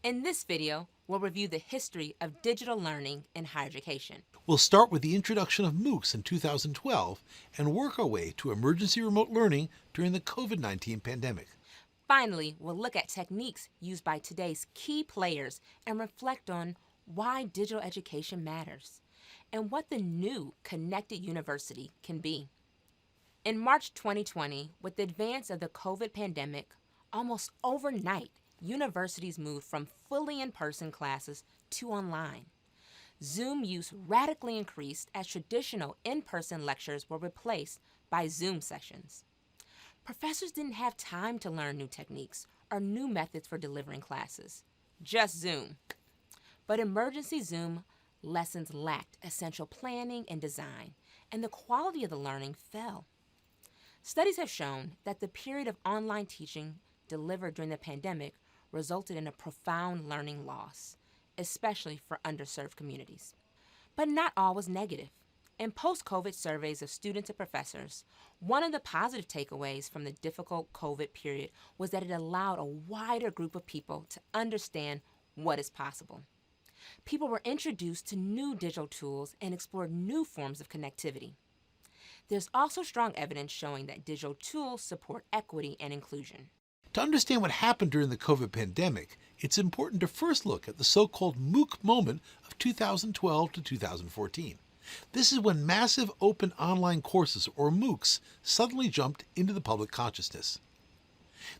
In this video, we'll review the history of digital learning in higher education. We'll start with the introduction of MOOCs in 2012 and work our way to emergency remote learning during the COVID-19 pandemic. Finally, we'll look at techniques used by today's key players and reflect on why digital education matters and what the new connected university can be. In March 2020, with the advance of the COVID pandemic, almost overnight, universities moved from fully in-person classes to online. Zoom use radically increased as traditional in-person lectures were replaced by Zoom sessions. Professors didn't have time to learn new techniques or new methods for delivering classes, just Zoom. But emergency Zoom lessons lacked essential planning and design, and the quality of the learning fell. Studies have shown that the period of online teaching delivered during the pandemic resulted in a profound learning loss, especially for underserved communities. But not all was negative. In post-COVID surveys of students and professors, one of the positive takeaways from the difficult COVID period was that it allowed a wider group of people to understand what is possible. People were introduced to new digital tools and explored new forms of connectivity. There's also strong evidence showing that digital tools support equity and inclusion. To understand what happened during the COVID pandemic, it's important to first look at the so-called MOOC moment of 2012 to 2014. This is when massive open online courses, or MOOCs, suddenly jumped into the public consciousness.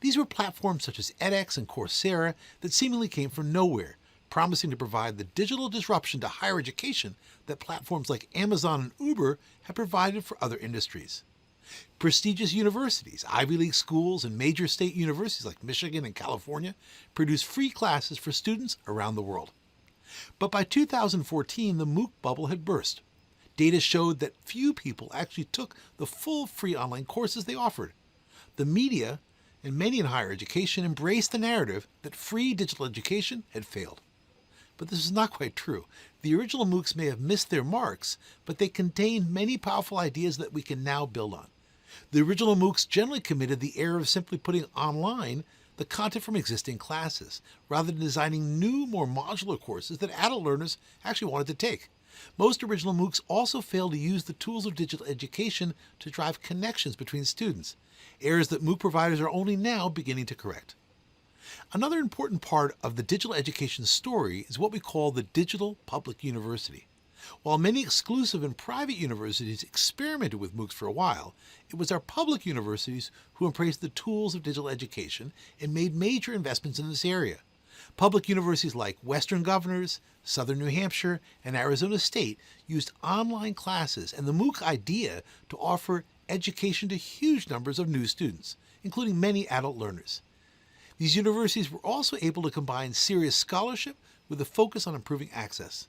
These were platforms such as Edech and Coursera that seemingly came from nowhere, promising to provide the digital disruption to higher education that platforms like Amazon and Uber have provided for other industries. Prestigious universities, Ivy League schools, and major state universities like Michigan and California produce free classes for students around the world. But by 2014, the MOOC bubble had burst. Data showed that few people actually took the full free online courses they offered. The media, and many in higher education, embraced the narrative that free digital education had failed. But this is not quite true. The original MOOCs may have missed their marks, but they contained many powerful ideas that we can now build on. The original MOOCs generally committed the error of simply putting online the content from existing classes, rather than designing new, more modular courses that adult learners actually wanted to take. Most original MOOCs also failed to use the tools of digital education to drive connections between students, errors that MOOC providers are only now beginning to correct. Another important part of the digital education story is what we call the digital public university. While many exclusive and private universities experimented with MOOCs for a while, it was our public universities who embraced the tools of digital education and made major investments in this area. Public universities like Western Governors, Southern New Hampshire, and Arizona State used online classes and the MOOC idea to offer education to huge numbers of new students, including many adult learners. These universities were also able to combine serious scholarship with a focus on improving access.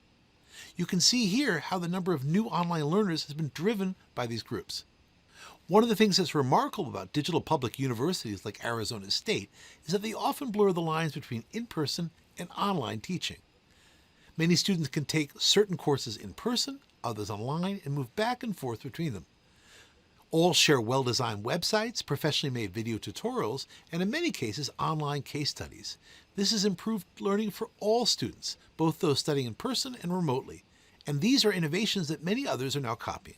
You can see here how the number of new online learners has been driven by these groups. One of the things that's remarkable about digital public universities like Arizona State is that they often blur the lines between in-person and online teaching. Many students can take certain courses in person, others online, and move back and forth between them. All share well-designed websites, professionally made video tutorials, and in many cases, online case studies. This has improved learning for all students, both those studying in person and remotely, and these are innovations that many others are now copying.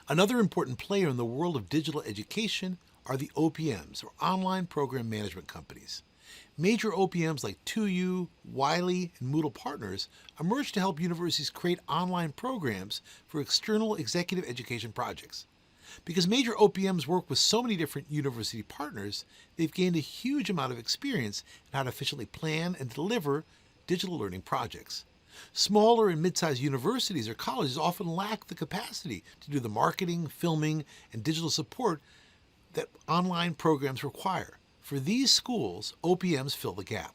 Another important player in the world of digital education are the OPMs, or online program management companies. Major OPMs like 2U, Wiley, and Moodle Partners emerged to help universities create online programs for external executive education projects. Because major OPMs work with so many different university partners, they've gained a huge amount of experience in how to efficiently plan and deliver digital learning projects. Smaller and mid-sized universities or colleges often lack the capacity to do the marketing, filming, and digital support that online programs require. For these schools, OPMs fill the gap.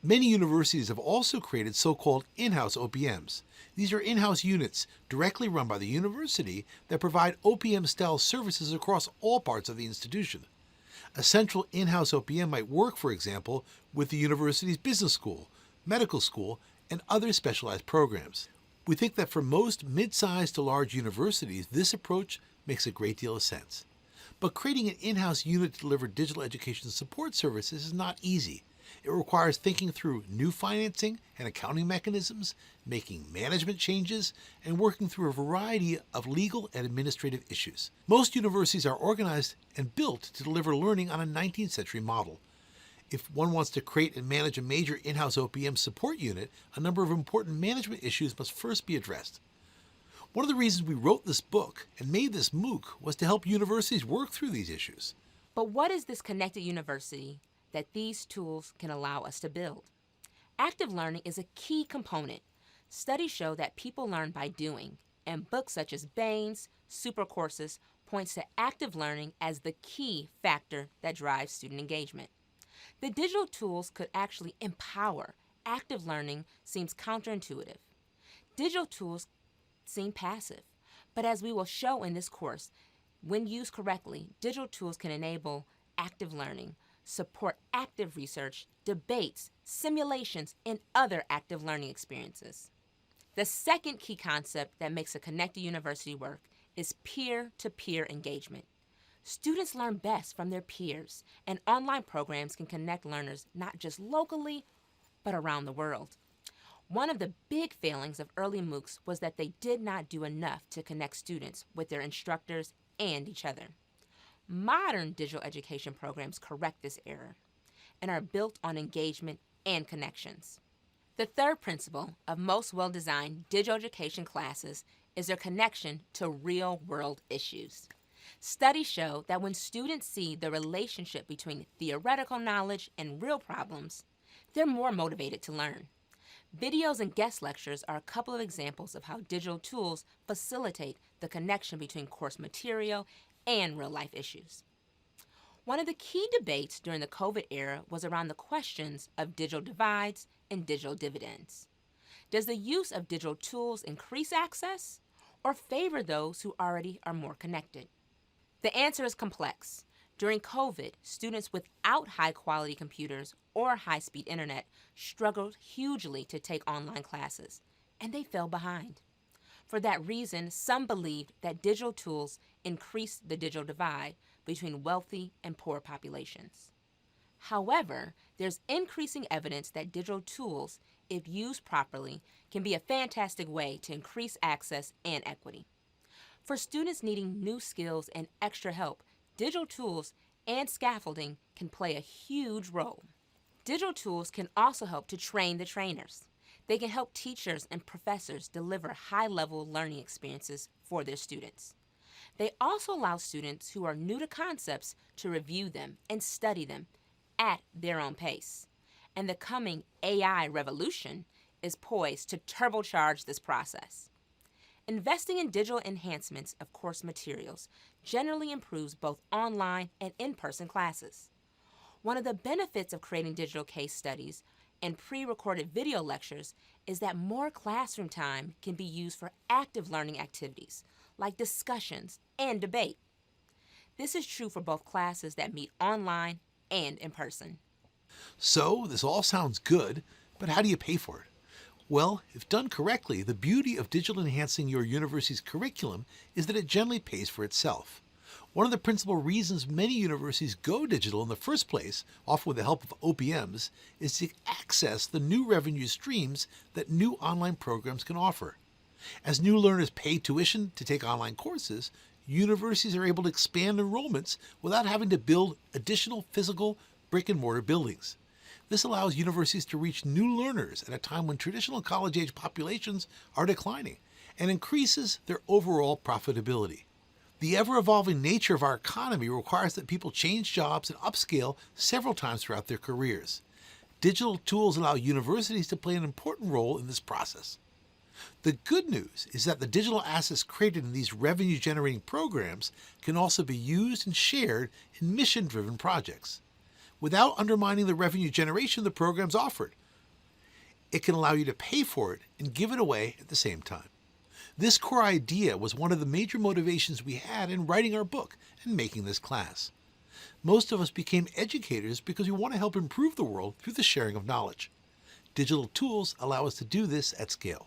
Many universities have also created so-called in-house OPMs. These are in-house units directly run by the university that provide OPM-style services across all parts of the institution. A central in-house OPM might work, for example, with the university's business school, medical school, and other specialized programs. We think that for most mid-sized to large universities, this approach makes a great deal of sense. But creating an in-house unit to deliver digital education support services is not easy. It requires thinking through new financing and accounting mechanisms, making management changes, and working through a variety of legal and administrative issues. Most universities are organized and built to deliver learning on a 19th century model. If one wants to create and manage a major in-house OPM support unit, a number of important management issues must first be addressed. One of the reasons we wrote this book and made this MOOC was to help universities work through these issues. But what is this connected university that these tools can allow us to build? Active learning is a key component. Studies show that people learn by doing, and books such as Bain's Super Courses points to active learning as the key factor that drives student engagement. The digital tools could actually empower. Active learning seems counterintuitive. Digital tools seem passive, but as we will show in this course, when used correctly, digital tools can enable active learning, support active research, debates, simulations, and other active learning experiences. The second key concept that makes a connected university work is peer-to-peer engagement. Students learn best from their peers, and online programs can connect learners not just locally, but around the world. One of the big failings of early MOOCs was that they did not do enough to connect students with their instructors and each other. Modern digital education programs correct this error and are built on engagement and connections. The third principle of most well-designed digital education classes is their connection to real-world issues. Studies show that when students see the relationship between theoretical knowledge and real problems, they're more motivated to learn. Videos and guest lectures are a couple of examples of how digital tools facilitate the connection between course material and real-life issues. One of the key debates during the COVID era was around the questions of digital divides and digital dividends. Does the use of digital tools increase access or favor those who already are more connected? The answer is complex. During COVID, students without high-quality computers or high-speed internet struggled hugely to take online classes, and they fell behind. For that reason, some believed that digital tools increased the digital divide between wealthy and poor populations. However, there's increasing evidence that digital tools, if used properly, can be a fantastic way to increase access and equity. For students needing new skills and extra help, digital tools and scaffolding can play a huge role. Digital tools can also help to train the trainers. They can help teachers and professors deliver high-level learning experiences for their students. They also allow students who are new to concepts to review them and study them at their own pace. And the coming AI revolution is poised to turbocharge this process. Investing in digital enhancements of course materials generally improves both online and in-person classes. One of the benefits of creating digital case studies and pre-recorded video lectures is that more classroom time can be used for active learning activities like discussions and debate. This is true for both classes that meet online and in person. So, this all sounds good, but how do you pay for it? Well, if done correctly, the beauty of digital enhancing your university's curriculum is that it generally pays for itself. One of the principal reasons many universities go digital in the first place, often with the help of OPMs, is to access the new revenue streams that new online programs can offer. As new learners pay tuition to take online courses, universities are able to expand enrollments without having to build additional physical brick-and-mortar buildings. This allows universities to reach new learners at a time when traditional college-age populations are declining and increases their overall profitability. The ever-evolving nature of our economy requires that people change jobs and upscale several times throughout their careers. Digital tools allow universities to play an important role in this process. The good news is that the digital assets created in these revenue-generating programs can also be used and shared in mission-driven projects, without undermining the revenue generation the programs offered. It can allow you to pay for it and give it away at the same time. This core idea was one of the major motivations we had in writing our book and making this class. Most of us became educators because we want to help improve the world through the sharing of knowledge. Digital tools allow us to do this at scale.